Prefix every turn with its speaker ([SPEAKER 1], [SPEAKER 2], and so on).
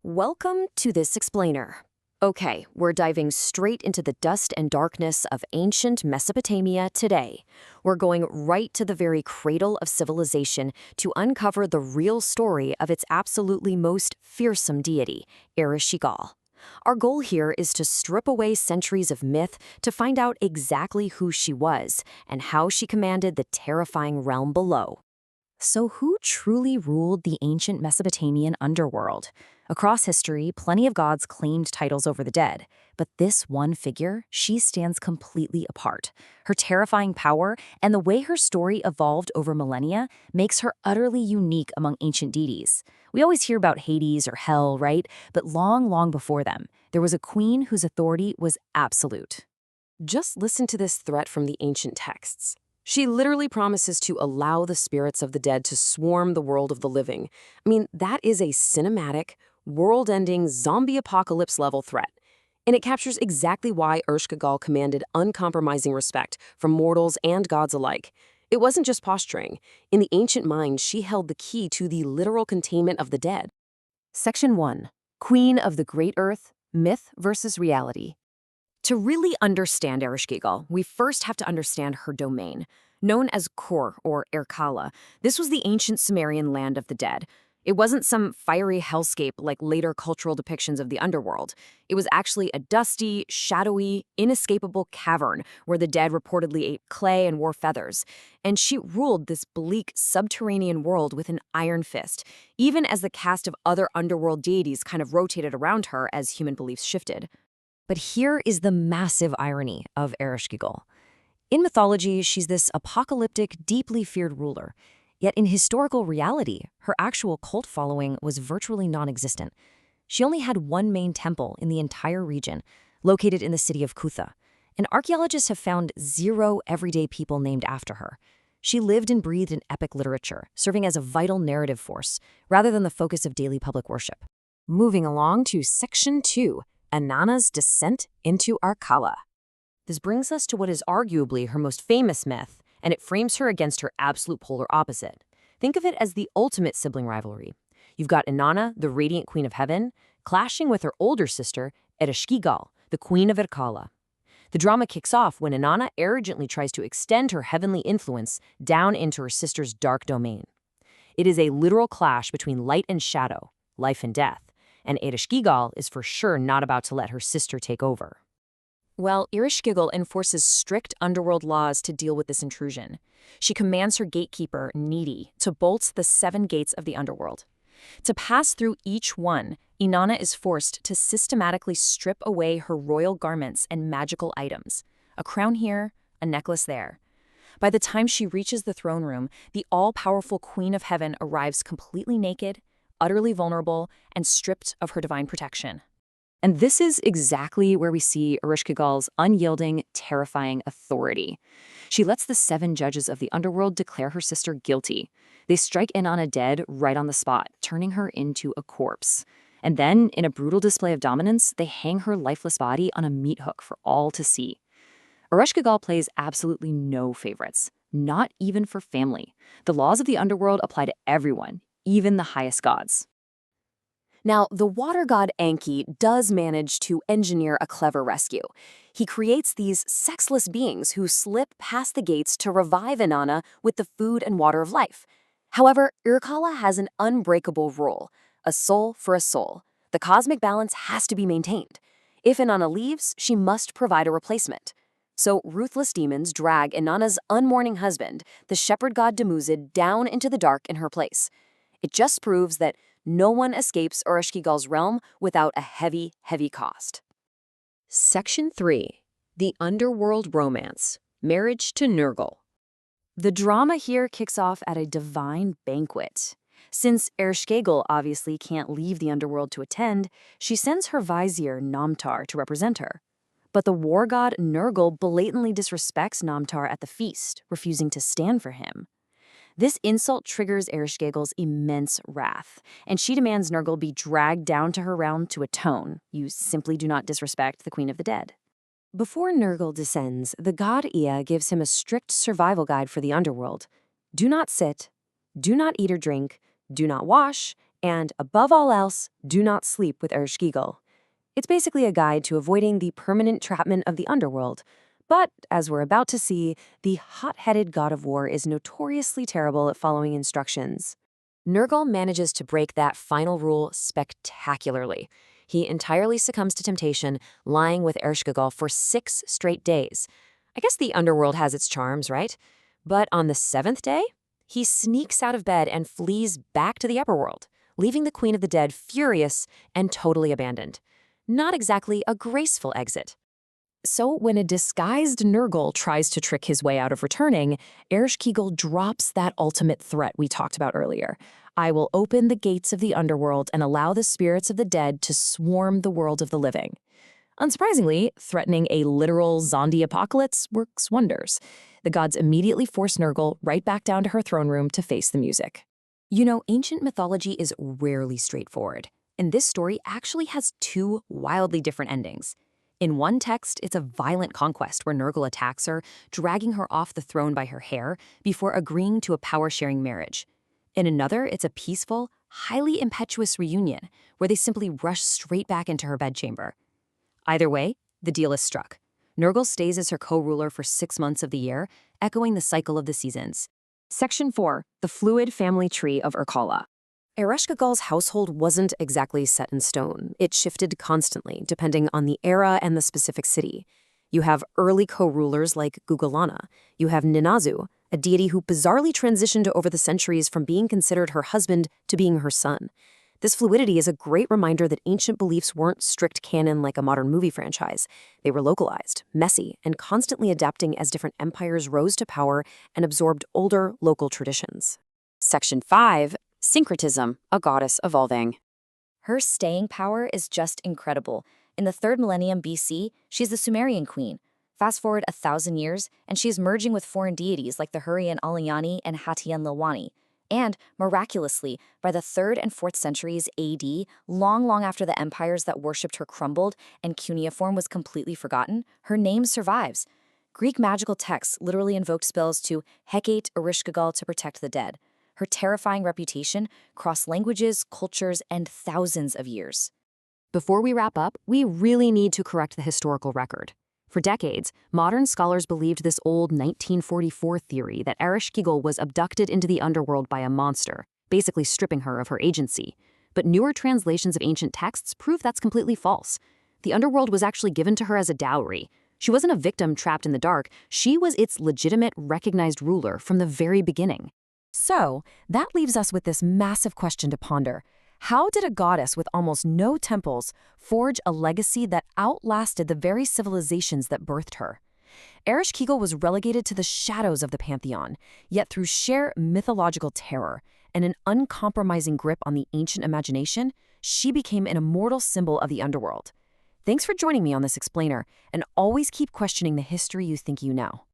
[SPEAKER 1] Welcome to this explainer. Okay, we're diving straight into the dust and darkness of ancient Mesopotamia today. We're going right to the very cradle of civilization to uncover the real story of its absolutely most fearsome deity, Ereshkigal. Our goal here is to strip away centuries of myth to find out exactly who she was and how she commanded the terrifying realm below. So who truly ruled the ancient Mesopotamian underworld? Across history, plenty of gods claimed titles over the dead, but this one figure, she stands completely apart. Her terrifying power and the way her story evolved over millennia makes her utterly unique among ancient deities. We always hear about Hades or Hell, right? But long before them, there was a queen whose authority was absolute. Just listen to this threat from the ancient texts. She literally promises to allow the spirits of the dead to swarm the world of the living. I mean, that is a cinematic, world-ending, zombie apocalypse-level threat. And it captures exactly why Ereshkigal commanded uncompromising respect from mortals and gods alike. It wasn't just posturing. In the ancient mind, she held the key to the literal containment of the dead. Section 1. Queen of the Great Earth, Myth versus Reality. To really understand Ereshkigal, we first have to understand her domain. Known as Kor, or Irkalla, this was the ancient Sumerian land of the dead. It wasn't some fiery hellscape like later cultural depictions of the underworld. It was actually a dusty, shadowy, inescapable cavern where the dead reportedly ate clay and wore feathers. And she ruled this bleak, subterranean world with an iron fist, even as the cast of other underworld deities kind of rotated around her as human beliefs shifted. But here is the massive irony of Ereshkigal. In mythology, she's this apocalyptic, deeply feared ruler. Yet in historical reality, her actual cult following was virtually non-existent. She only had one main temple in the entire region, located in the city of Kutha, and archaeologists have found 0 everyday people named after her. She lived and breathed in epic literature, serving as a vital narrative force, rather than the focus of daily public worship. Moving along to Section 2. Inanna's descent into Irkalla. This brings us to what is arguably her most famous myth, and it frames her against her absolute polar opposite. Think of it as the ultimate sibling rivalry. You've got Inanna, the radiant queen of heaven, clashing with her older sister, Ereshkigal, the queen of Irkalla. The drama kicks off when Inanna arrogantly tries to extend her heavenly influence down into her sister's dark domain. It is a literal clash between light and shadow, life and death. And Ereshkigal is for sure not about to let her sister take over. Well, Ereshkigal enforces strict underworld laws to deal with this intrusion. She commands her gatekeeper, Nidi, to bolt the 7 gates of the underworld. To pass through each one, Inanna is forced to systematically strip away her royal garments and magical items. A crown here, a necklace there. By the time she reaches the throne room, the all-powerful Queen of Heaven arrives completely naked, utterly vulnerable, and stripped of her divine protection. And this is exactly where we see Ereshkigal's unyielding, terrifying authority. She lets the 7 judges of the underworld declare her sister guilty. They strike Inanna dead right on the spot, turning her into a corpse. And then, in a brutal display of dominance, they hang her lifeless body on a meat hook for all to see. Ereshkigal plays absolutely no favorites, not even for family. The laws of the underworld apply to everyone, even the highest gods. Now, the water god Enki does manage to engineer a clever rescue. He creates these sexless beings who slip past the gates to revive Inanna with the food and water of life. However, Irkalla has an unbreakable rule: a soul for a soul. The cosmic balance has to be maintained. If Inanna leaves, she must provide a replacement. So ruthless demons drag Inanna's unmourning husband, the shepherd god Dumuzid, down into the dark in her place. It just proves that no one escapes Ereshkigal's realm without a heavy, heavy cost. Section 3. The Underworld Romance. Marriage to Nergal. The drama here kicks off at a divine banquet. Since Ereshkigal obviously can't leave the underworld to attend, she sends her vizier Namtar to represent her. But the war god Nergal blatantly disrespects Namtar at the feast, refusing to stand for him. This insult triggers Ereshkigal's immense wrath, and she demands Nergal be dragged down to her realm to atone. You simply do not disrespect the Queen of the Dead. Before Nergal descends, the god Ea gives him a strict survival guide for the underworld. Do not sit, do not eat or drink, do not wash, And above all else, do not sleep with Ereshkigal. It's basically a guide to avoiding the permanent entrapment of the underworld. But, as we're about to see, the hot-headed god of war is notoriously terrible at following instructions. Nergal manages to break that final rule spectacularly. He entirely succumbs to temptation, lying with Ereshkigal for 6 straight days. I guess the underworld has its charms, right? But on the 7th day, he sneaks out of bed and flees back to the upper world, leaving the Queen of the Dead furious and totally abandoned. Not exactly a graceful exit. So when a disguised Nergal tries to trick his way out of returning, Ereshkigal drops that ultimate threat we talked about earlier. I will open the gates of the underworld and allow the spirits of the dead to swarm the world of the living. Unsurprisingly, threatening a literal zombie apocalypse works wonders. The gods immediately force Nergal right back down to her throne room to face the music. You know, ancient mythology is rarely straightforward, and this story actually has 2 wildly different endings. In one text, it's a violent conquest where Nergal attacks her, dragging her off the throne by her hair before agreeing to a power-sharing marriage. In another, it's a peaceful, highly impetuous reunion where they simply rush straight back into her bedchamber. Either way, the deal is struck. Nergal stays as her co-ruler for 6 months of the year, echoing the cycle of the seasons. Section 4. The Fluid Family Tree of Irkalla. Ereshkigal's household wasn't exactly set in stone. It shifted constantly, depending on the era and the specific city. You have early co-rulers like Gugalana. You have Ninazu, a deity who bizarrely transitioned over the centuries from being considered her husband to being her son. This fluidity is a great reminder that ancient beliefs weren't strict canon like a modern movie franchise. They were localized, messy, and constantly adapting as different empires rose to power and absorbed older, local traditions. Section 5. Syncretism, a goddess evolving. Her staying power is just incredible. In the 3rd millennium BC, she's the Sumerian queen. Fast forward 1,000 years, and she's merging with foreign deities like the Hurrian Allani and Hatian. And, miraculously, by the 3rd and 4th centuries AD, long after the empires that worshipped her crumbled and cuneiform was completely forgotten, her name survives. Greek magical texts literally invoked spells to Hecate Ereshkigal to protect the dead. Her terrifying reputation crossed languages, cultures, and thousands of years. Before we wrap up, we really need to correct the historical record. For decades, modern scholars believed this old 1944 theory that Ereshkigal was abducted into the underworld by a monster, basically stripping her of her agency. But newer translations of ancient texts prove that's completely false. The underworld was actually given to her as a dowry. She wasn't a victim trapped in the dark. She was its legitimate, recognized ruler from the very beginning. So, that leaves us with this massive question to ponder. How did a goddess with almost no temples forge a legacy that outlasted the very civilizations that birthed her? Ereshkigal was relegated to the shadows of the pantheon, yet through sheer mythological terror and an uncompromising grip on the ancient imagination, she became an immortal symbol of the underworld. Thanks for joining me on this explainer, and always keep questioning the history you think you know.